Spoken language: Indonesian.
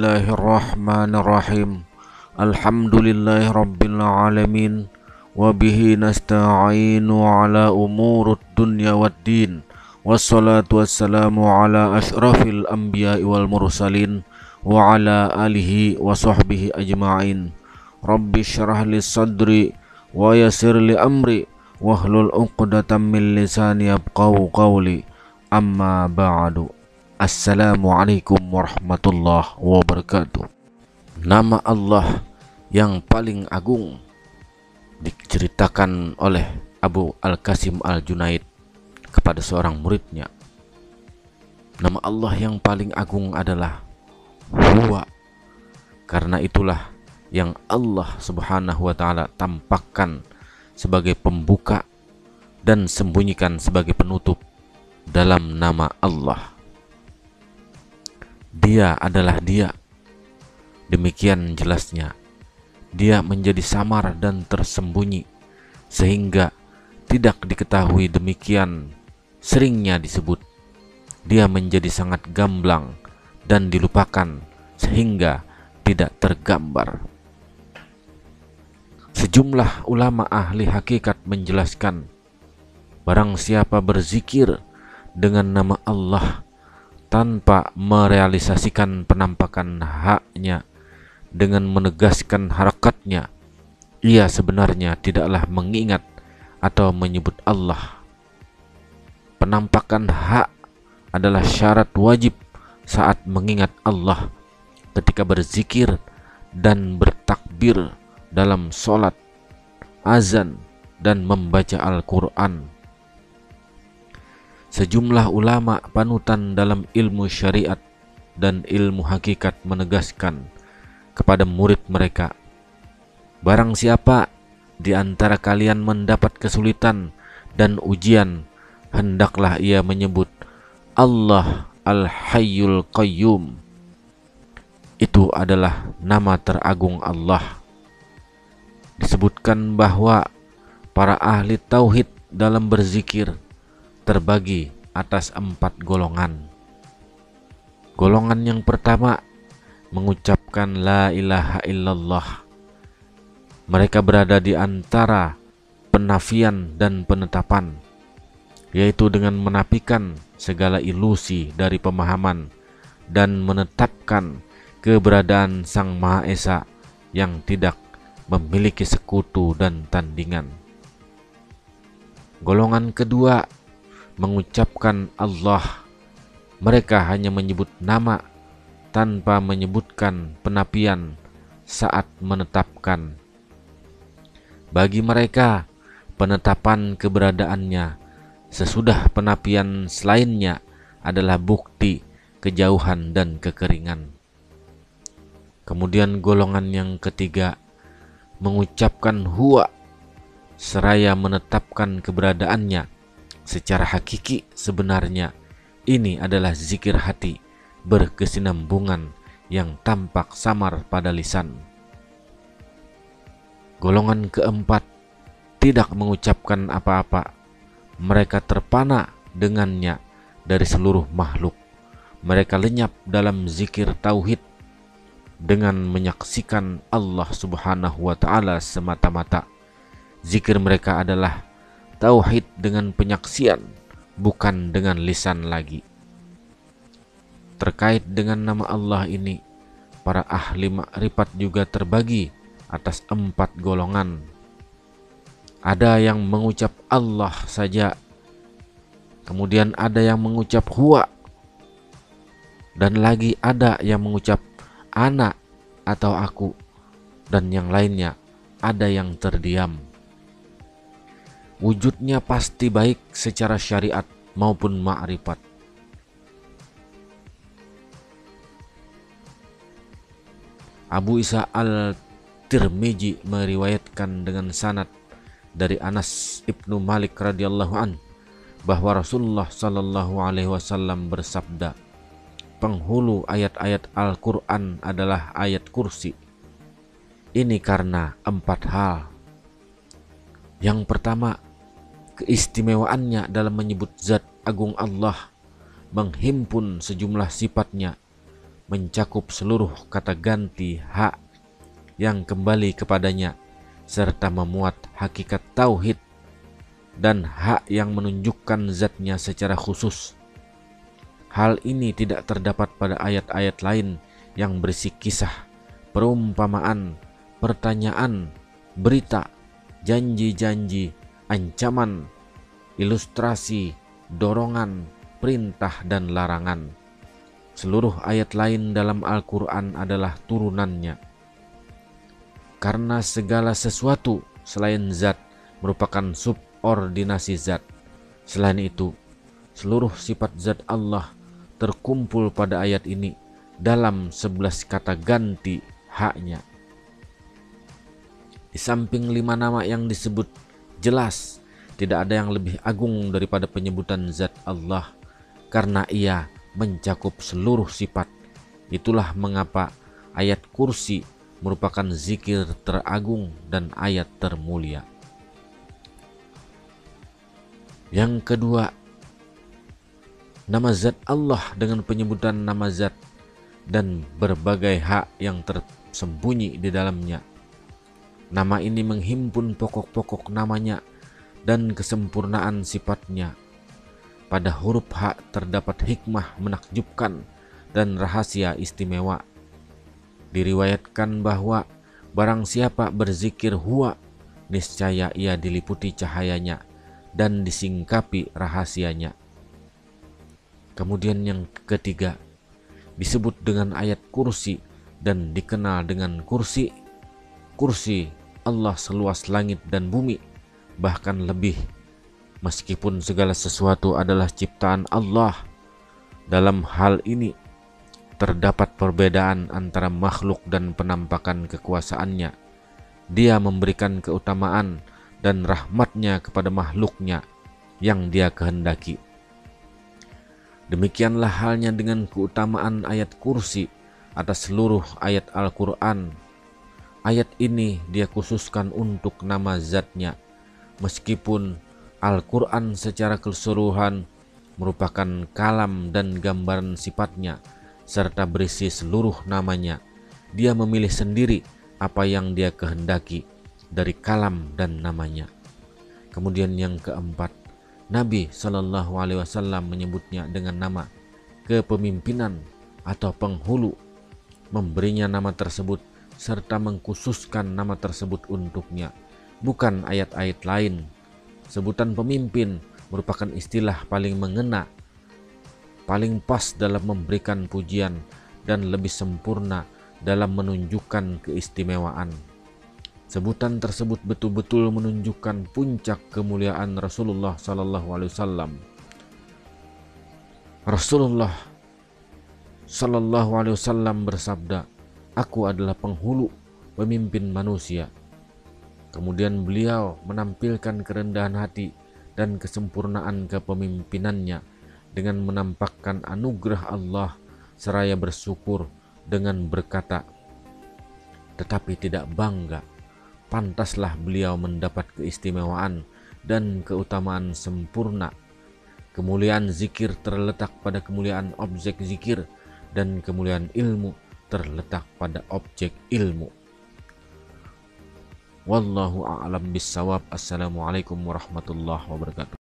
Bismillahirrahmanirrahim. Alhamdulillahi rabbil alamin. Wabihi nasta'inu ala umurud dunya waddin. Wassalatu wassalamu ala ashrafil anbiya'i wal mursalin. Wa ala alihi wa sahbihi ajma'in. Rabbi syrah li sadri wa yassir li amri wahlul uqdatam min lisani yafqahu qawli. Amma ba'du. Assalamualaikum warahmatullahi wabarakatuh. Nama Allah yang paling agung diceritakan oleh Abu Al-Qasim Al-Junaid kepada seorang muridnya. Nama Allah yang paling agung adalah Huwa. Karena itulah yang Allah Subhanahu wa ta'ala tampakkan sebagai pembuka dan sembunyikan sebagai penutup dalam nama Allah. Dia adalah Dia. Demikian jelasnya. Dia menjadi samar dan tersembunyi sehingga tidak diketahui, demikian seringnya disebut. Dia menjadi sangat gamblang dan dilupakan sehingga tidak tergambar. Sejumlah ulama ahli hakikat menjelaskan, barang siapa berzikir dengan nama Allah tanpa merealisasikan penampakan haknya dengan menegaskan harakatnya, ia sebenarnya tidaklah mengingat atau menyebut Allah. Penampakan hak adalah syarat wajib saat mengingat Allah ketika berzikir dan bertakbir dalam sholat, azan, dan membaca Al-Quran. Sejumlah ulama panutan dalam ilmu syariat dan ilmu hakikat menegaskan kepada murid mereka, barang siapa di antara kalian mendapat kesulitan dan ujian, hendaklah ia menyebut Allah Al-Hayyul Qayyum. Itu adalah nama teragung Allah. Disebutkan bahwa para ahli tauhid dalam berzikir terbagi atas 4 golongan. Golongan yang pertama mengucapkan la ilaha illallah. Mereka berada di antara penafian dan penetapan, yaitu dengan menafikan segala ilusi dari pemahaman dan menetapkan keberadaan Sang Maha Esa yang tidak memiliki sekutu dan tandingan. Golongan kedua mengucapkan Allah. Mereka hanya menyebut nama tanpa menyebutkan penafian saat menetapkan. Bagi mereka, penetapan keberadaannya sesudah penafian selainnya adalah bukti kejauhan dan kekeringan. Kemudian golongan yang ketiga mengucapkan Huwa seraya menetapkan keberadaannya secara hakiki. Sebenarnya ini adalah zikir hati berkesinambungan yang tampak samar pada lisan. Golongan keempat tidak mengucapkan apa-apa. Mereka terpana dengannya dari seluruh makhluk. Mereka lenyap dalam zikir tauhid dengan menyaksikan Allah Subhanahu wa ta'ala semata-mata. Zikir mereka adalah tauhid dengan penyaksian, bukan dengan lisan lagi. Terkait dengan nama Allah ini, para ahli makrifat juga terbagi atas 4 golongan. Ada yang mengucap Allah saja, kemudian ada yang mengucap Huwa, dan lagi ada yang mengucap Ana atau aku, dan yang lainnya ada yang terdiam. Wujudnya pasti baik secara syariat maupun ma'rifat. Abu Isa Al-Tirmizi meriwayatkan dengan sanad dari Anas ibnu Malik radhiyallahu an bahwa Rasulullah sallallahu alaihi wasallam bersabda, penghulu ayat-ayat Al-Quran adalah ayat kursi. Ini karena 4 hal. Yang pertama, keistimewaannya dalam menyebut zat agung Allah menghimpun sejumlah sifatnya mencakup seluruh kata ganti hak yang kembali kepadanya, serta memuat hakikat tauhid dan hak yang menunjukkan zatnya secara khusus. Hal ini tidak terdapat pada ayat-ayat lain yang berisi kisah, perumpamaan, pertanyaan, berita, janji-janji, ancaman, ilustrasi, dorongan, perintah, dan larangan. Seluruh ayat lain dalam Al-Quran adalah turunannya. Karena segala sesuatu selain zat merupakan subordinasi zat. Selain itu, seluruh sifat zat Allah terkumpul pada ayat ini dalam 11 kata ganti haknya. Di samping 5 nama yang disebut, jelas tidak ada yang lebih agung daripada penyebutan zat Allah, karena ia mencakup seluruh sifat. Itulah mengapa ayat kursi merupakan zikir teragung dan ayat termulia. Yang kedua, nama zat Allah dengan penyebutan nama zat dan berbagai hak yang tersembunyi di dalamnya. Nama ini menghimpun pokok-pokok namanya dan kesempurnaan sifatnya. Pada huruf hak terdapat hikmah menakjubkan dan rahasia istimewa. Diriwayatkan bahwa barang siapa berzikir huwa, niscaya ia diliputi cahayanya dan disingkapi rahasianya. Kemudian yang ketiga, disebut dengan ayat kursi dan dikenal dengan kursi. Kursi Allah seluas langit dan bumi, bahkan lebih. Meskipun segala sesuatu adalah ciptaan Allah, dalam hal ini terdapat perbedaan antara makhluk dan penampakan kekuasaannya. Dia memberikan keutamaan dan rahmatnya kepada makhluknya yang dia kehendaki. Demikianlah halnya dengan keutamaan ayat kursi atas seluruh ayat Al-Quran. Ayat ini dia khususkan untuk nama zatnya, meskipun Al-Quran secara keseluruhan merupakan kalam dan gambaran sifatnya, serta berisi seluruh namanya. Dia memilih sendiri apa yang dia kehendaki dari kalam dan namanya. Kemudian yang keempat, Nabi Shallallahu Alaihi Wasallam menyebutnya dengan nama kepemimpinan atau penghulu, memberinya nama tersebut serta mengkhususkan nama tersebut untuknya, bukan ayat-ayat lain. Sebutan pemimpin merupakan istilah paling mengena, paling pas dalam memberikan pujian, dan lebih sempurna dalam menunjukkan keistimewaan. Sebutan tersebut betul-betul menunjukkan puncak kemuliaan Rasulullah SAW. Rasulullah SAW bersabda, "Aku adalah penghulu, pemimpin manusia." Kemudian beliau menampilkan kerendahan hati dan kesempurnaan kepemimpinannya dengan menampakkan anugerah Allah seraya bersyukur dengan berkata, tetapi tidak bangga. Pantaslah beliau mendapat keistimewaan dan keutamaan sempurna. Kemuliaan zikir terletak pada kemuliaan objek zikir, dan kemuliaan ilmu terletak pada objek ilmu. Wallahu a'lam bissawab. Assalamualaikum warahmatullahi wabarakatuh.